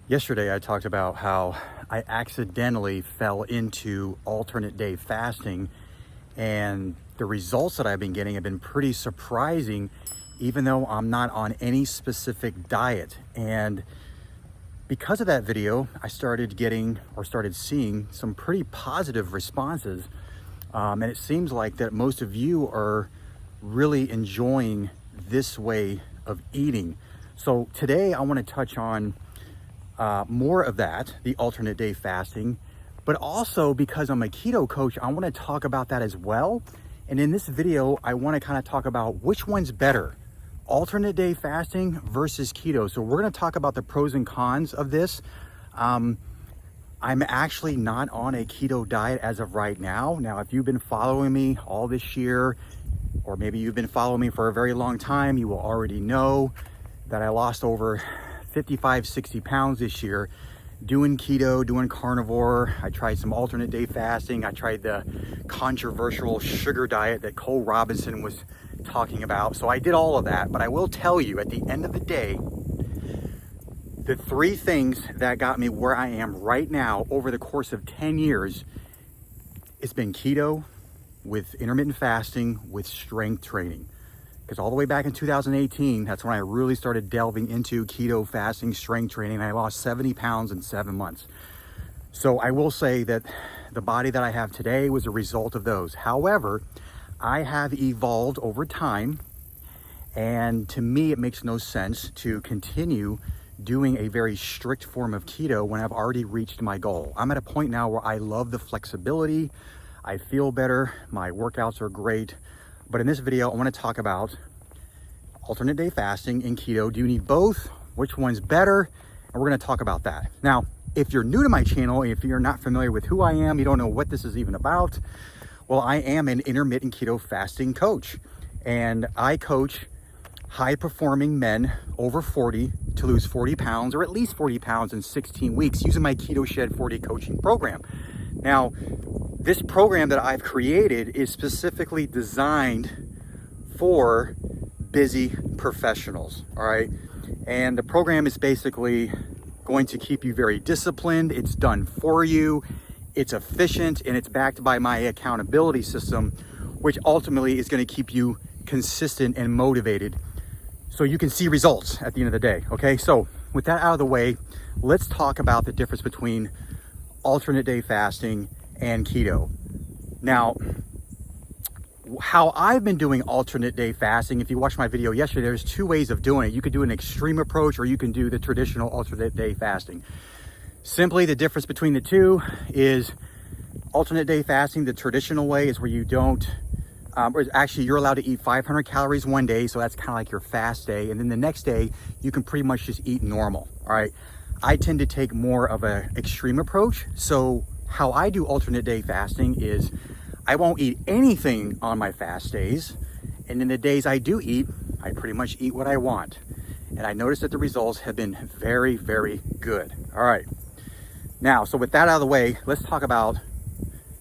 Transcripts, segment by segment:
Yesterday, I talked about how I accidentally fell into alternate day fasting, and the results that I've been getting have been pretty surprising, even though I'm not on any specific diet. And because of that video, I started seeing some pretty positive responses. And it seems like that most of you are really enjoying this way of eating. So today I want to touch on more of that, the alternate day fasting, but also because I'm a keto coach, I want to talk about that as well. And in this video, I want to kind of talk about which one's better, alternate day fasting versus keto. So we're going to talk about the pros and cons of this. I'm actually not on a keto diet as of right now. Now, if you've been following me all this year, or maybe you've been following me for a very long time, you will already know that I lost over 55, 60 pounds this year doing keto, doing carnivore. I tried some alternate day fasting. I tried the controversial sugar diet that Cole Robinson was talking about. So I did all of that, but I will tell you at the end of the day, the three things that got me where I am right now over the course of 10 years, it's been keto with intermittent fasting with strength training. Because all the way back in 2018, that's when I really started delving into keto fasting, strength training, and I lost 70 pounds in 7 months. So I will say that the body that I have today was a result of those. However, I have evolved over time, and to me, it makes no sense to continue doing a very strict form of keto when I've already reached my goal. I'm at a point now where I love the flexibility. I feel better. My workouts are great. But in this video, I want to talk about alternate day fasting and keto. Do you need both? Which one's better? And we're going to talk about that. Now, if you're new to my channel, if you're not familiar with who I am, you don't know what this is even about, well, I am an intermittent keto fasting coach. And I coach high-performing men over 40 to lose 40 pounds or at least 40 pounds in 16 weeks using my Keto Shed 40 coaching program. Now, this program that I've created is specifically designed for busy professionals, all right? And the program is basically going to keep you very disciplined. It's done for you. It's efficient, and it's backed by my accountability system, which ultimately is going to keep you consistent and motivated so you can see results at the end of the day, okay? So with that out of the way, let's talk about the difference between alternate day fasting and keto. Now, how I've been doing alternate day fasting, if you watched my video yesterday, there's two ways of doing it. You could do an extreme approach, or you can do the traditional alternate day fasting. Simply, the difference between the two is alternate day fasting, the traditional way, is where you don't, or actually you're allowed to eat 500 calories one day, so that's kind of like your fast day, and then the next day you can pretty much just eat normal, all right? I tend to take more of an extreme approach. So how I do alternate day fasting is I won't eat anything on my fast days. And in the days I do eat, I pretty much eat what I want. And I noticed that the results have been very, very good. All right. Now, so with that out of the way, let's talk about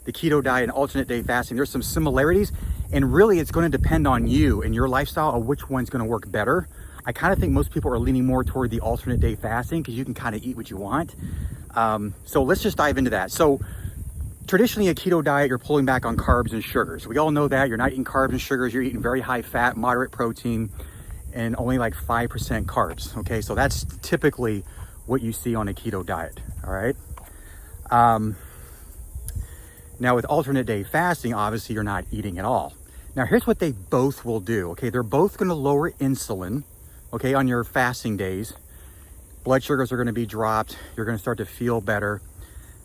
the keto diet and alternate day fasting. There's some similarities, and really it's going to depend on you and your lifestyle of which one's going to work better. I kind of think most people are leaning more toward the alternate day fasting because you can kind of eat what you want. So let's just dive into that. So traditionally a keto diet, you're pulling back on carbs and sugars. We all know that. You're not eating carbs and sugars. You're eating very high fat, moderate protein, and only like 5% carbs. Okay, so that's typically what you see on a keto diet. All right. Now with alternate day fasting, obviously you're not eating at all. Now here's what they both will do. Okay, they're both going to lower insulin. Okay, on your fasting days, blood sugars are going to be dropped. You're going to start to feel better.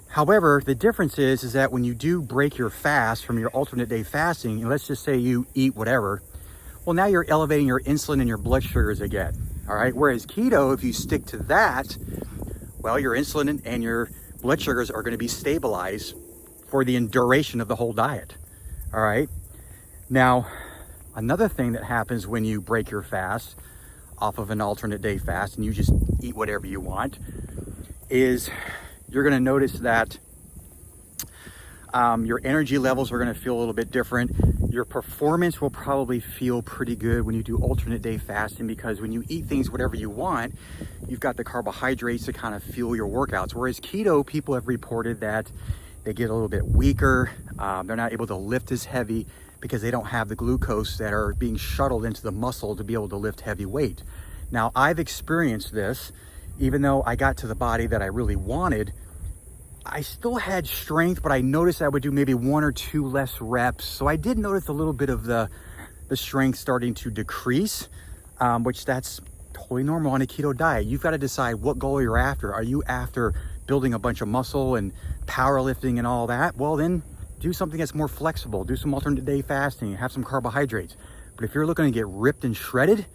However, the difference is that when you do break your fast from your alternate day fasting, and let's just say you eat whatever, well, now you're elevating your insulin and your blood sugars again. All right. Whereas keto, if you stick to that, well, your insulin and your blood sugars are going to be stabilized for the duration of the whole diet. All right. Now, another thing that happens when you break your fast off of an alternate day fast and you just eat whatever you want is you're going to notice that your energy levels are going to feel a little bit different. Your performance will probably feel pretty good when you do alternate day fasting, because when you eat things whatever you want, you've got the carbohydrates to kind of fuel your workouts. Whereas keto, people have reported that they get a little bit weaker. They're not able to lift as heavy because they don't have the glucose that are being shuttled into the muscle to be able to lift heavy weight. Now, I've experienced this. Even though I got to the body that I really wanted, I still had strength, but I noticed I would do maybe 1 or 2 less reps. So I did notice a little bit of the strength starting to decrease, which that's totally normal on a keto diet. You've got to decide what goal you're after. Are you after building a bunch of muscle and powerlifting and all that? Well, then do something that's more flexible. Do some alternate day fasting, have some carbohydrates. But if you're looking to get ripped and shredded,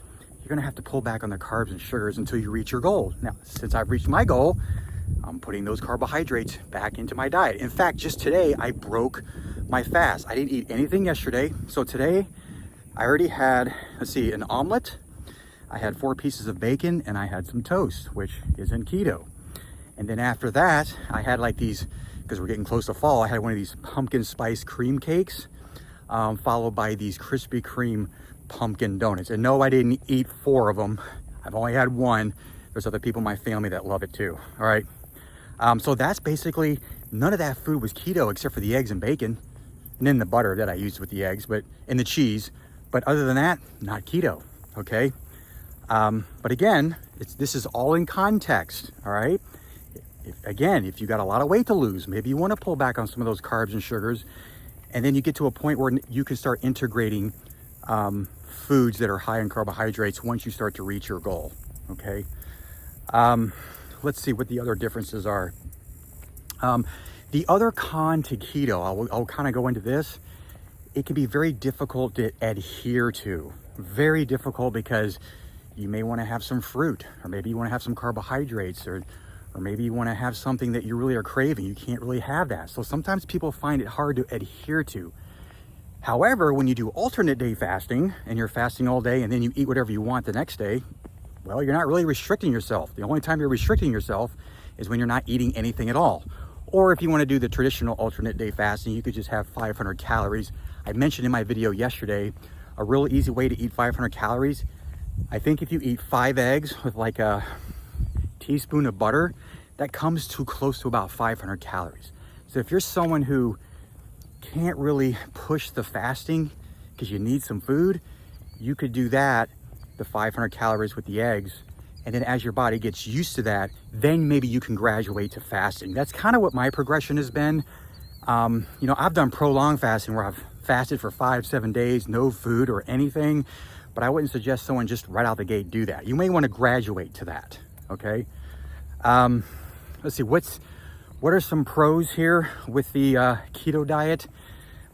you're gonna have to pull back on the carbs and sugars until you reach your goal. Now, since I've reached my goal, I'm putting those carbohydrates back into my diet. In fact, just today, I broke my fast. I didn't eat anything yesterday. So today, I already had, let's see, an omelet. I had 4 pieces of bacon and I had some toast, which isn't keto. And then after that, I had like these, because we're getting close to fall, I had one of these pumpkin spice cream cakes, followed by these Krispy Kreme pumpkin donuts. And no, I didn't eat 4 of them. I've only had 1. There's other people in my family that love it too. All right. So that's basically, none of that food was keto except for the eggs and bacon, and then the butter that I used with the eggs, and the cheese. But other than that, not keto. Okay. But again, this is all in context. All right. If you got a lot of weight to lose, maybe you want to pull back on some of those carbs and sugars, and then you get to a point where you can start integrating foods that are high in carbohydrates once you start to reach your goal. Okay. Let's see what the other differences are. The other con to keto, I'll kind of go into this. It can be very difficult to adhere to. Very difficult, because you may want to have some fruit, or maybe you want to have some carbohydrates, or maybe you want to have something that you really are craving. You can't really have that. So sometimes people find it hard to adhere to. However, when you do alternate day fasting and you're fasting all day and then you eat whatever you want the next day, well, you're not really restricting yourself. The only time you're restricting yourself is when you're not eating anything at all. Or if you want to do the traditional alternate day fasting, you could just have 500 calories. I mentioned in my video yesterday, a real easy way to eat 500 calories. I think if you eat 5 eggs with like a teaspoon of butter, that comes to close to about 500 calories. So if you're someone who can't really push the fasting because you need some food, you could do that, the 500 calories with the eggs, and then as your body gets used to that, then maybe you can graduate to fasting. That's kind of what my progression has been. I've done prolonged fasting where I've fasted for 5-7 days, no food or anything, but I wouldn't suggest someone just right out the gate do that. You may want to graduate to that. Okay. Let's see, what are some pros here with the keto diet?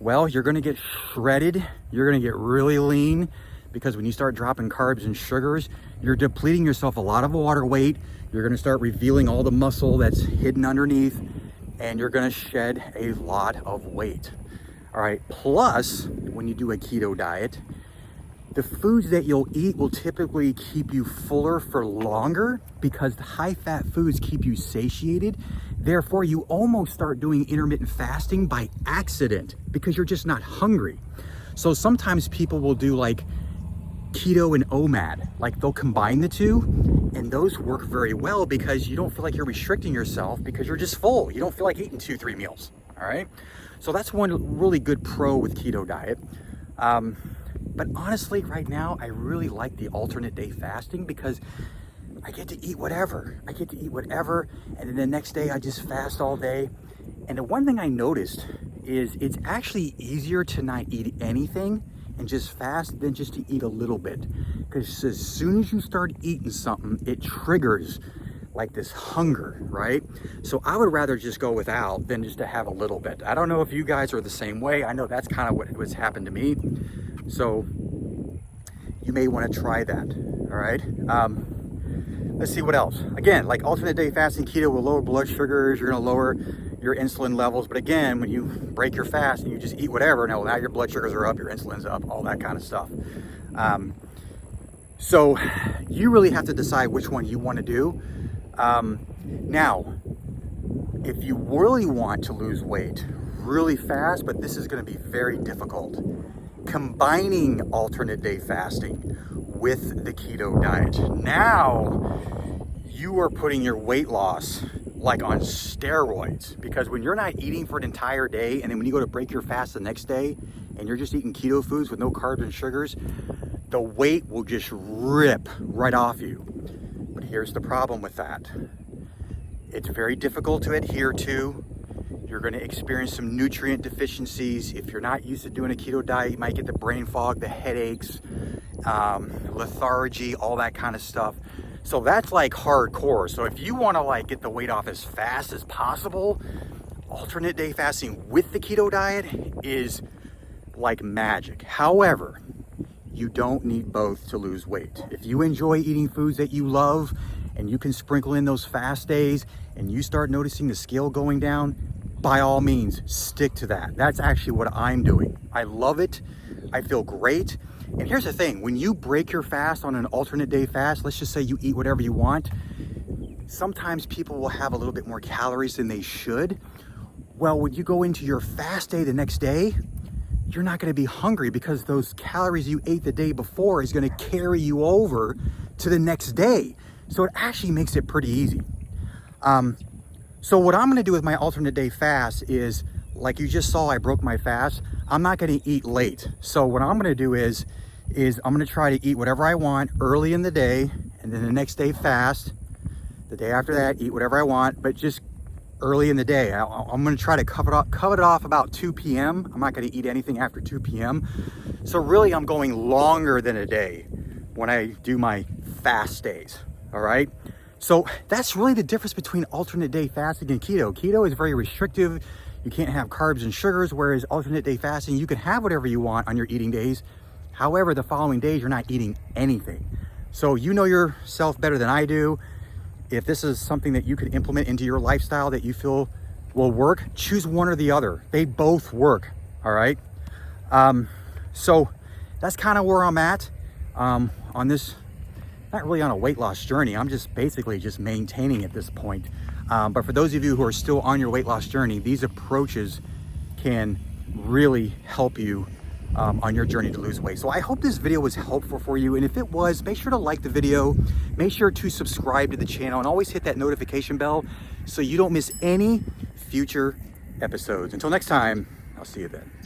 Well, you're going to get shredded. You're going to get really lean, because when you start dropping carbs and sugars, you're depleting yourself a lot of water weight. You're going to start revealing all the muscle that's hidden underneath, and you're going to shed a lot of weight. All right. Plus, when you do a keto diet, the foods that you'll eat will typically keep you fuller for longer, because the high-fat foods keep you satiated. Therefore, you almost start doing intermittent fasting by accident because you're just not hungry. So sometimes people will do like keto and omad, like they'll combine the two, and those work very well because you don't feel like you're restricting yourself because you're just full. You don't feel like eating 2-3 meals. All right. So that's one really good pro with keto diet. But honestly, right now, I really like the alternate day fasting because I get to eat whatever. And then the next day I just fast all day. And the one thing I noticed is it's actually easier to not eat anything and just fast than just to eat a little bit. Because as soon as you start eating something, it triggers like this hunger, right? So I would rather just go without than just to have a little bit. I don't know if you guys are the same way. I know that's kind of what's happened to me. So you may want to try that. All right. Let's see what else. Again, like alternate day fasting, keto will lower blood sugars. You're going to lower your insulin levels. But again, when you break your fast and you just eat whatever, now your blood sugars are up, your insulin's up, all that kind of stuff. So you really have to decide which one you want to do. Now, if you really want to lose weight really fast, but this is going to be very difficult, combining alternate day fasting with the keto diet. Now you are putting your weight loss like on steroids, because when you're not eating for an entire day and then when you go to break your fast the next day and you're just eating keto foods with no carbs and sugars, the weight will just rip right off you. But here's the problem with that. It's very difficult to adhere to. You're going to experience some nutrient deficiencies. If you're not used to doing a keto diet, you might get the brain fog, the headaches, lethargy, all that kind of stuff. So that's like hardcore. So if you want to like get the weight off as fast as possible, alternate day fasting with the keto diet is like magic. However, you don't need both to lose weight. If you enjoy eating foods that you love and you can sprinkle in those fast days and you start noticing the scale going down, by all means, stick to that. That's actually what I'm doing. I love it. I feel great. And here's the thing, when you break your fast on an alternate day fast, let's just say you eat whatever you want, sometimes people will have a little bit more calories than they should. Well, when you go into your fast day the next day, you're not going to be hungry because those calories you ate the day before is going to carry you over to the next day. So it actually makes it pretty easy. So what I'm going to do with my alternate day fast is, like you just saw, I broke my fast. I'm not going to eat late. So what I'm going to do is I'm going to try to eat whatever I want early in the day, and then the next day fast. The day after that, eat whatever I want, but just early in the day. I'm going to try to cut it off about 2 p.m. I'm not going to eat anything after 2 p.m. So really, I'm going longer than a day when I do my fast days. All right. So that's really the difference between alternate day fasting and keto. Keto is very restrictive. You can't have carbs and sugars, whereas alternate day fasting, you can have whatever you want on your eating days. However, the following days, you're not eating anything. So you know yourself better than I do. If this is something that you can implement into your lifestyle that you feel will work, choose one or the other. They both work, all right? So that's kind of where I'm at on this. Not really on a weight loss journey. I'm just basically just maintaining at this point. But for those of you who are still on your weight loss journey, these approaches can really help you on your journey to lose weight. So I hope this video was helpful for you. And if it was, make sure to like the video, make sure to subscribe to the channel, and always hit that notification bell so you don't miss any future episodes. Until next time, I'll see you then.